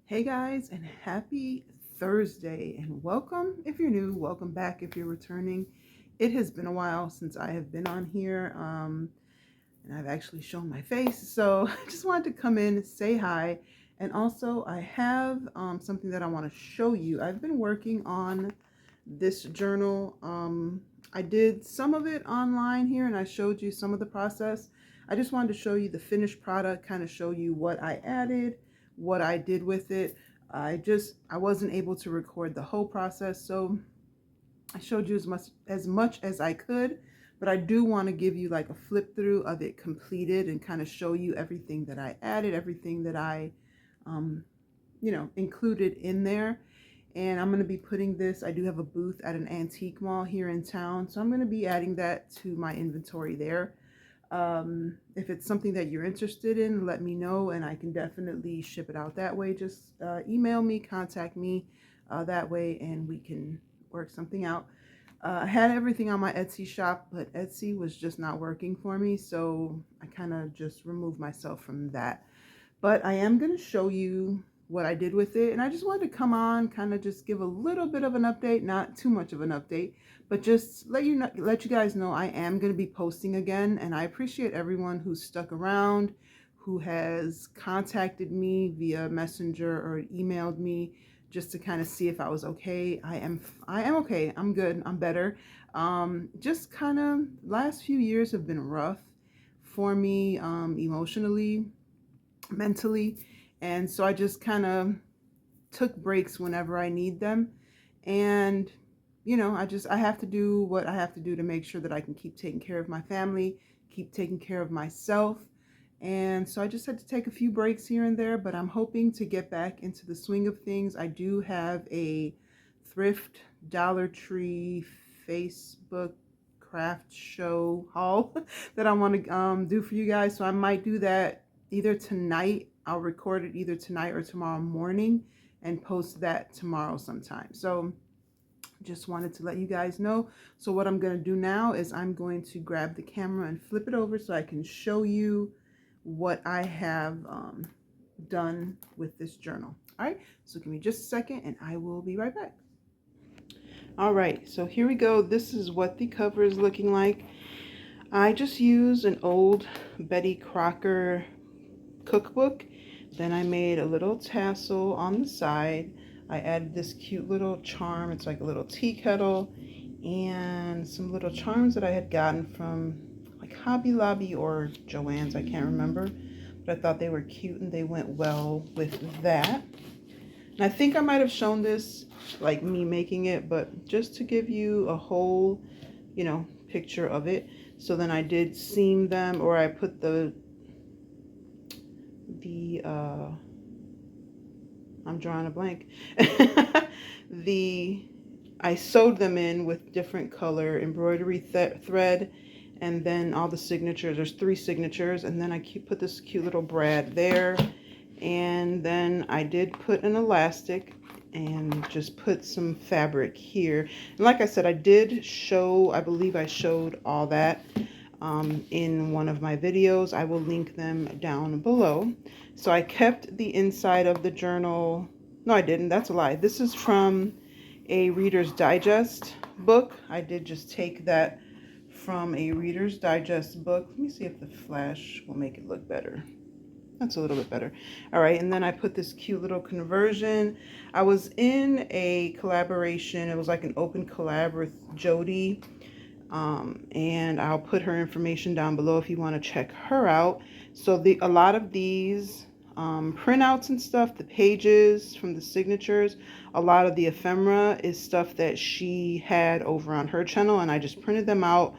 Hey guys, and happy Thursday, and welcome if you're new, welcome back if you're returning. It has been a while since I have been on here, and I've actually shown my face, so I just wanted to come in, say hi, and also I have something that I want to show you. I've been working on this journal. I did some of it online here, and I showed you some of the process. I just wanted to show you the finished product, kind of show you what I added, what I did with it. I wasn't able to record the whole process, so I showed you as much as I could, but I do want to give you like a flip through of it completed and kind of show you everything that I added, everything that I um, included in there. And I'm going to be putting this, I do have a booth at an antique mall here in town, so I'm going to be adding that to my inventory there. If it's something that you're interested in, let me know and I can definitely ship it out that way. Just email me, contact me that way, and we can work something out. I had everything on my Etsy shop, but Etsy was just not working for me, so I kind of just removed myself from that. But I am going to show you what I did with it, and I just wanted to come on, kind of just give a little bit of an update, not too much of an update, but just let you guys know I am going to be posting again. And I appreciate everyone who's stuck around, who has contacted me via messenger or emailed me just to kind of see if I was okay. I am okay. I'm good. I'm better. Just kind of last few years have been rough for me, emotionally, mentally, and so I just kind of took breaks whenever I need them. And I have to do what I have to do to make sure that I can keep taking care of my family, keep taking care of myself. And so I just had to take a few breaks here and there, but I'm hoping to get back into the swing of things. I do have a thrift Dollar Tree Facebook craft show haul that I want to do for you guys. So I might do that either tonight. I'll record it either tonight or tomorrow morning and post that tomorrow sometime. So just wanted to let you guys know. So what I'm going to do now is I'm going to grab the camera and flip it over so I can show you what I have done with this journal. All right, so give me just a second and I will be right back. All right, so here we go. This is what the cover is looking like. I just used an old Betty Crocker cookbook. Then I made a little tassel on the side. I added this cute little charm. It's like a little tea kettle, and some little charms that I had gotten from like Hobby Lobby or Joann's, I can't remember, but I thought they were cute and they went well with that. And I think I might have shown this, like me making it, but just to give you a whole, picture of it. So then I did seam them, or I put the I'm drawing a blank. I sewed them in with different color embroidery thread, and then all the signatures. There's 3 signatures, and then I put this cute little brad there, and then I did put an elastic and just put some fabric here. And like I said, I believe I showed all that in one of my videos. I will link them down below. So I kept the inside of the journal. No, I didn't. That's a lie. This is from a Reader's Digest book. I did just take that from a Reader's Digest book. Let me see if the flash will make it look better. That's a little bit better. All right, and then I put this cute little conversion. I was in a collaboration. It was like an open collab with Jody. And I'll put her information down below if you want to check her out. So a lot of these printouts and stuff, the pages from the signatures, a lot of the ephemera is stuff that she had over on her channel, and I just printed them out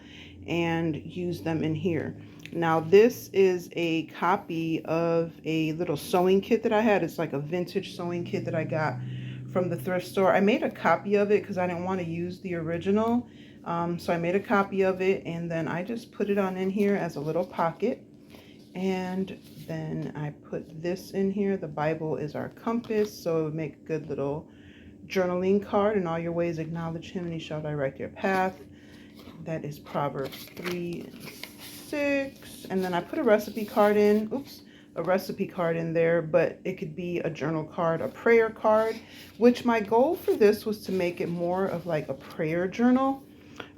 and used them in here. Now this is a copy of a little sewing kit that I had. It's like a vintage sewing kit that I got from the thrift store. I made a copy of it because I didn't want to use the original. So I made a copy of it, and then I just put it on in here as a little pocket. And then I put this in here. The Bible is our compass, so it would make a good little journaling card. In all your ways acknowledge him and he shall direct your path. That is Proverbs 3:6. And then I put a recipe card in. Oops. a recipe card in there, but it could be a journal card, a prayer card, which my goal for this was to make it more of like a prayer journal.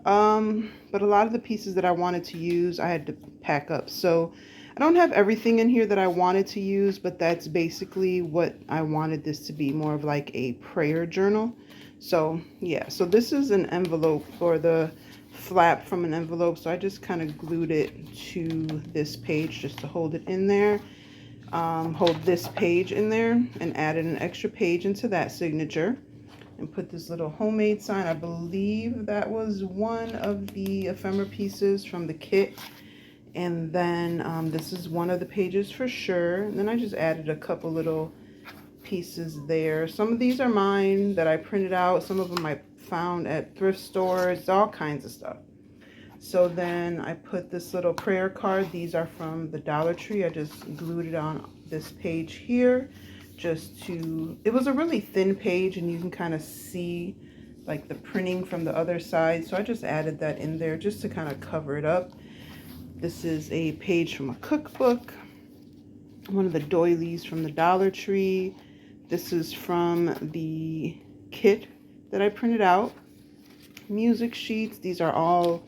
But a lot of the pieces that I wanted to use, I had to pack up. So I don't have everything in here that I wanted to use, but that's basically what I wanted this to be, more of like a prayer journal. So yeah, so this is an envelope, or the flap from an envelope. So I just kind of glued it to this page just to hold it in there. Hold this page in there, and added an extra page into that signature. And put this little homemade sign. I believe that was one of the ephemera pieces from the kit. And then this is one of the pages for sure. And then I just added a couple little pieces there. Some of these are mine that I printed out. Some of them I found at thrift stores, all kinds of stuff. So then I put this little prayer card. These are from the Dollar Tree. I just glued it on this page here. It was a really thin page, and you can kind of see like the printing from the other side. So I just added that in there just to kind of cover it up. This is a page from a cookbook, one of the doilies from the Dollar Tree. This is from the kit that I printed out. Music sheets. These are all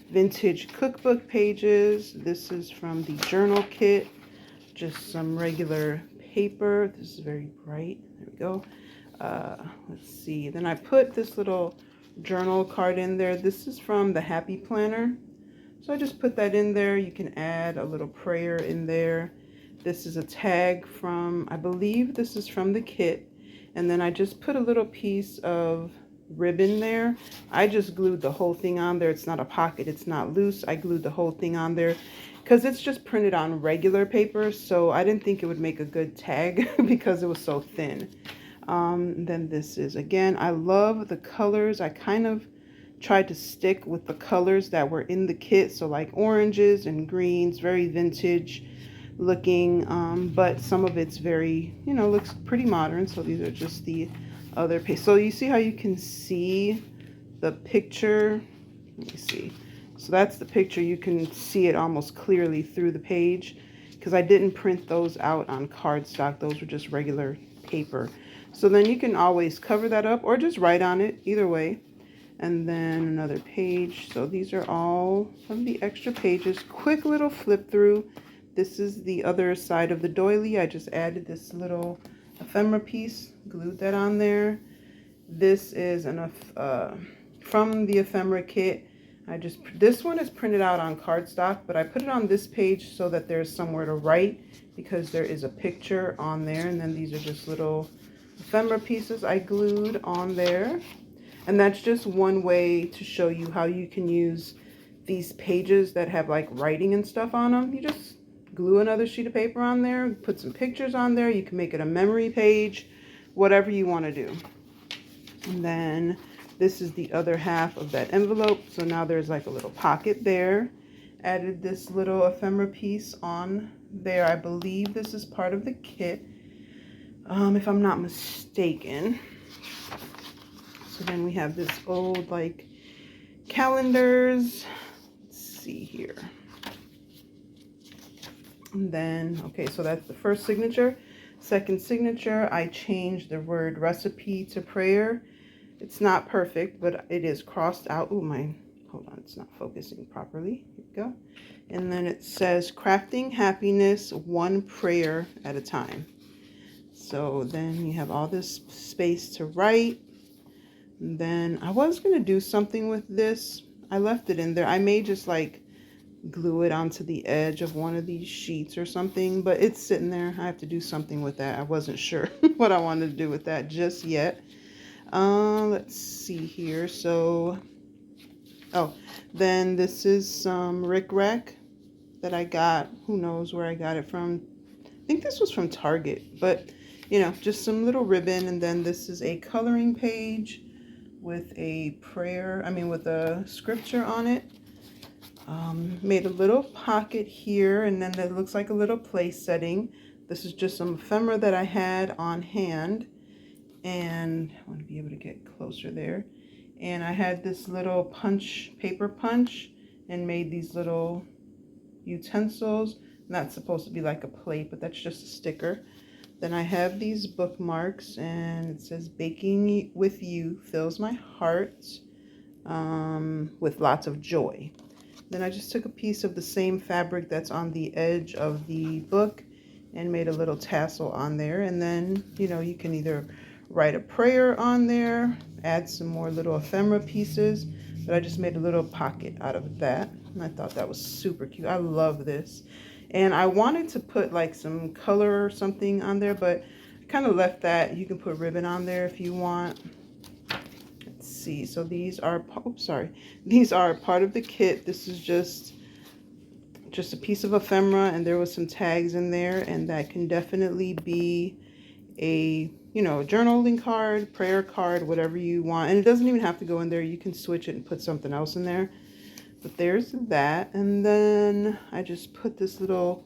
vintage cookbook pages. This is from the journal kit. Just some regular paper. This is very bright. There we go. Let's see. Then I put this little journal card in there. This is from the Happy Planner. So I just put that in there. You can add a little prayer in there. This is a tag from, I believe this is from the kit. And then I just put a little piece of ribbon there. I just glued the whole thing on there. It's not a pocket. It's not loose. I glued the whole thing on there because it's just printed on regular paper, so I didn't think it would make a good tag because it was so thin. Then this is, again, I love the colors. I kind of tried to stick with the colors that were in the kit, so like oranges and greens, very vintage looking, but some of it's very, looks pretty modern. So these are just the other page. So you see how you can see the picture? Let me see. So that's the picture. You can see it almost clearly through the page because I didn't print those out on cardstock. Those were just regular paper. So then you can always cover that up or just write on it, either way. And then another page. So these are all of the extra pages. Quick little flip through. This is the other side of the doily. I just added this little ephemera piece, glued that on there. This is from the ephemera kit. This one is printed out on cardstock, but I put it on this page so that there's somewhere to write because there is a picture on there. And then these are just little ephemera pieces I glued on there. And that's just one way to show you how you can use these pages that have like writing and stuff on them. You just glue another sheet of paper on there, put some pictures on there. You can make it a memory page, whatever you want to do. And then this is the other half of that envelope. So now there's like a little pocket there. Added this little ephemera piece on there. I believe this is part of the kit, if I'm not mistaken. So then we have this old like calendars. Let's see here. And then, okay, so that's the first signature. Second signature, I changed the word recipe to prayer. It's not perfect, but it is crossed out. Oh, hold on, it's not focusing properly. Here we go. And then it says, crafting happiness one prayer at a time. So then you have all this space to write. And then I was going to do something with this. I left it in there. I may just like glue it onto the edge of one of these sheets or something, but it's sitting there. I have to do something with that. I wasn't sure what I wanted to do with that just yet. Let's see here. So, then this is some rickrack that I got. Who knows where I got it from? I think this was from Target, but just some little ribbon. And then this is a coloring page with a with a scripture on it. Made a little pocket here, and then it looks like a little place setting. This is just some ephemera that I had on hand, and I want to be able to get closer there. And I had this little paper punch, and made these little utensils. not supposed to be like a plate, but that's just a sticker. Then I have these bookmarks, and it says baking with you fills my heart with lots of joy. Then I just took a piece of the same fabric that's on the edge of the book and made a little tassel on there. And then, you know, you can either write a prayer on there, add some more little ephemera pieces, but I just made a little pocket out of that. And I thought that was super cute. I love this. And I wanted to put like some color or something on there, but I kind of left that. You can put ribbon on there if you want. Let's see. So these are, oops, sorry. These are part of the kit. This is just a piece of ephemera, and there was some tags in there, and that can definitely be a, you know, journaling card, prayer card, whatever you want. And it doesn't even have to go in there. You can switch it and put something else in there. But there's that. And then I just put this little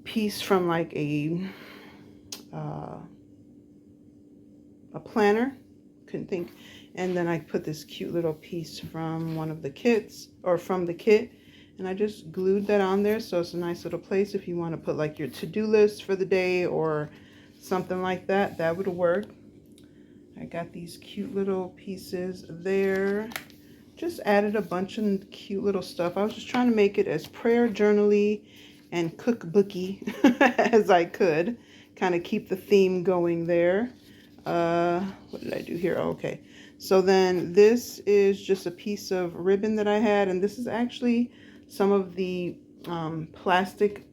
piece from like a planner. Couldn't think. And then I put this cute little piece from one of the kits, or from the kit. And I just glued that on there. So it's a nice little place if you want to put like your to-do list for the day or something like that. That would work. I got these cute little pieces there. Just added a bunch of cute little stuff. I was just trying to make it as prayer journal-y and cookbooky as I could. Kind of keep the theme going there. What did I do here? Oh, okay. So then this is just a piece of ribbon that I had. And this is actually some of the plastic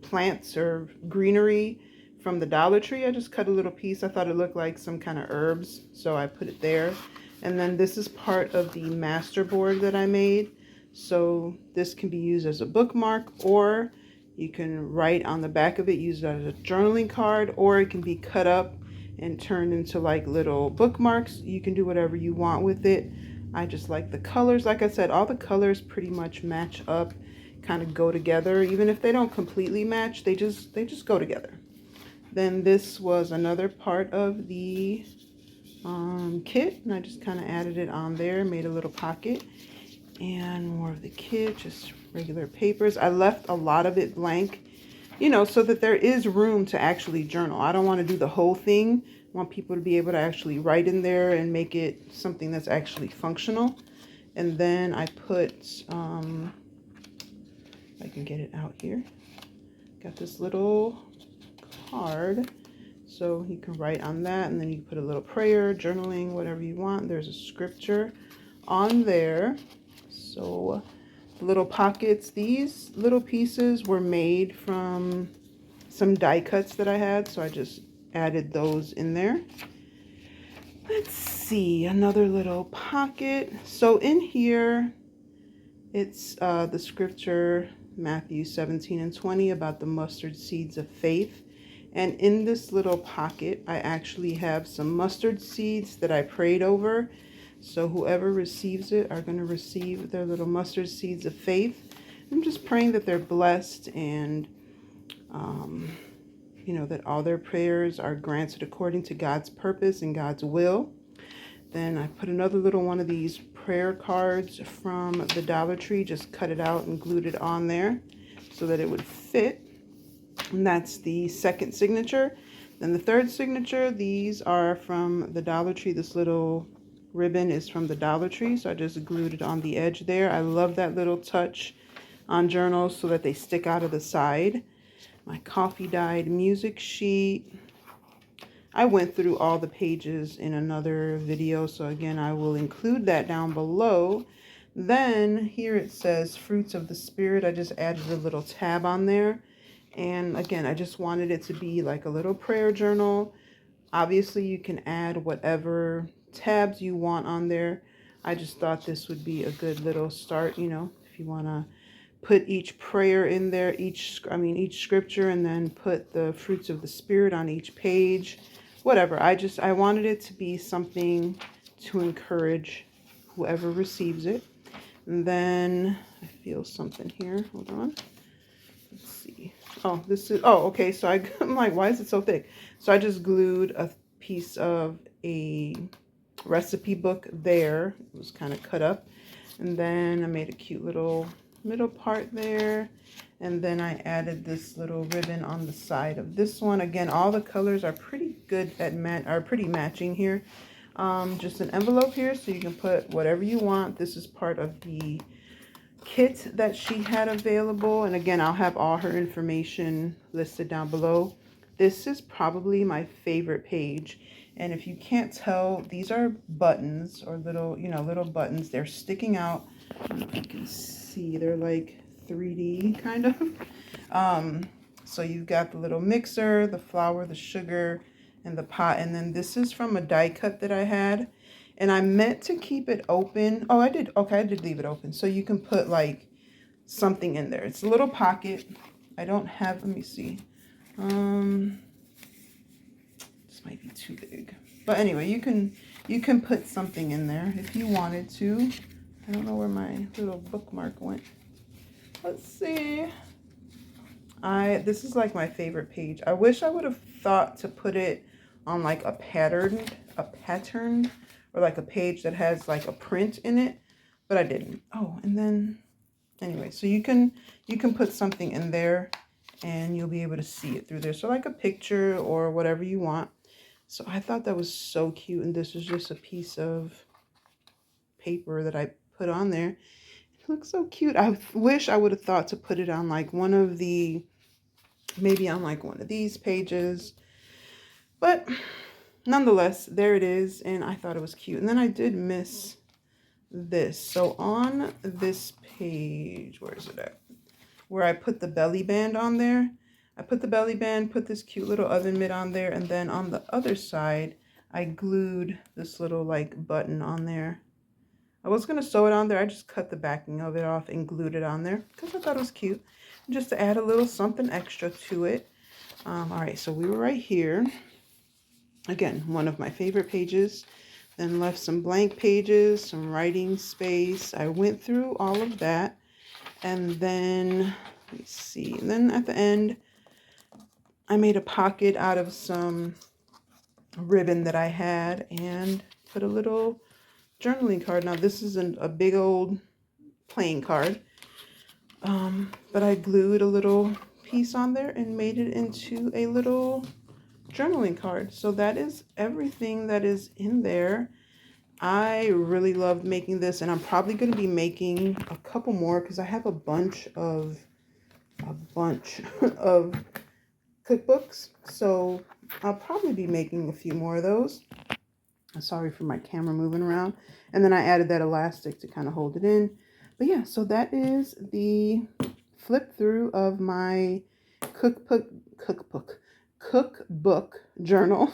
plants or greenery from the Dollar Tree. I just cut a little piece. I thought it looked like some kind of herbs, so I put it there. And then this is part of the master board that I made. So this can be used as a bookmark, or you can write on the back of it, use it as a journaling card, or it can be cut up and turned into like little bookmarks. You can do whatever you want with it. I just like the colors. Like I said, all the colors pretty much match up, kind of go together. Even if they don't completely match, they just go together. Then this was another part of the kit, and I just kind of added it on there, made a little pocket. And more of the kit, just regular papers. I left a lot of it blank, you know, so that there is room to actually journal. I don't want to do the whole thing. I want people to be able to actually write in there and make it something that's actually functional. And then I put, I can get it out here. Got this little card. So you can write on that, and then you can put a little prayer, journaling, whatever you want. There's a scripture on there. So little pockets. These little pieces were made from some die cuts that I had, so I just added those in there. Let's see, another little pocket. So in here, it's the scripture, Matthew 17:20, about the mustard seeds of faith. And in this little pocket, I actually have some mustard seeds that I prayed over. So whoever receives it are going to receive their little mustard seeds of faith. I'm just praying that they're blessed, and, you know, that all their prayers are granted according to God's purpose and God's will. Then I put another little one of these prayer cards from the Dollar Tree, just cut it out and glued it on there so that it would fit. And that's the second signature. Then the third signature, these are from the Dollar Tree. This little ribbon is from the Dollar Tree, so I just glued it on the edge there. I love that little touch on journals so that they stick out of the side. My coffee dyed music sheet. I went through all the pages in another video, so again, I will include that down below. Then here it says Fruits of the Spirit. I just added a little tab on there. And again, I just wanted it to be like a little prayer journal. Obviously, you can add whatever tabs you want on there. I just thought this would be a good little start, you know, if you want to put each prayer in there, each scripture, and then put the fruits of the Spirit on each page, whatever. I wanted it to be something to encourage whoever receives it. And then I feel something here. Hold on. Let's see. Oh, this is, oh, okay. So I'm like, why is it so thick? So I just glued a piece of a recipe book there. It was kind of cut up. And then I made a cute little middle part there. And then I added this little ribbon on the side of this one. Again, all the colors are pretty good at pretty matching here. Just an envelope here so you can put whatever you want. This is part of the kit that she had available. And again, I'll have all her information listed down below. This is probably my favorite page. And if you can't tell, these are buttons or little, little buttons. They're sticking out. I don't know if you can see. They're like 3D kind of. So you've got the little mixer, the flour, the sugar, and the pot. And then this is from a die cut that I had. And I meant to keep it open. Oh, I did. Okay, I did leave it open. So you can put like something in there. It's a little pocket. I don't have, let me see. This might be too big. But anyway, you can put something in there if you wanted to. I don't know where my little bookmark went. Let's see. This is like my favorite page. I wish I would have thought to put it on like a pattern, or like a page that has like a print in it, but I didn't. Oh, and then anyway, so you can put something in there and you'll be able to see it through there. So like a picture or whatever you want. So I thought that was so cute. And this is just a piece of paper that I put on there. It looks so cute. I wish I would have thought to put it on like maybe on like one of these pages. But nonetheless, there it is. And I thought it was cute. And then I did miss this. So on this page, where is it at? Where I put the belly band on there. I put the belly band, put this cute little oven mitt on there, and then on the other side, I glued this little like button on there. I was going to sew it on there. I just cut the backing of it off and glued it on there because I thought it was cute. Just to add a little something extra to it. All right, so we were right here. Again, one of my favorite pages. Then left some blank pages, some writing space. I went through all of that. And then, let me see, and then at the end, I made a pocket out of some ribbon that I had and put a little journaling card. Now, this isn't a big old playing card, but I glued a little piece on there and made it into a little journaling card. So that is everything that is in there. I really loved making this, and I'm probably going to be making a couple more because I have a bunch of cookbooks. So I'll probably be making a few more of those. Sorry for my camera moving around. And then I added that elastic to kind of hold it in. But yeah, so that is the flip through of my cookbook journal.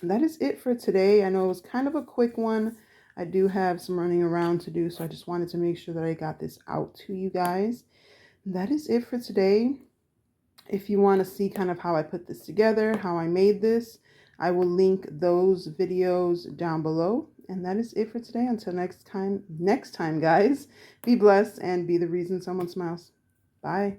That is it for today. I know it was kind of a quick one. I do have some running around to do, so I just wanted to make sure that I got this out to you guys. That is it for today. If you want to see kind of how I put this together, how I made this, I will link those videos down below. And that is it for today. Until next time, guys, be blessed and be the reason someone smiles. Bye.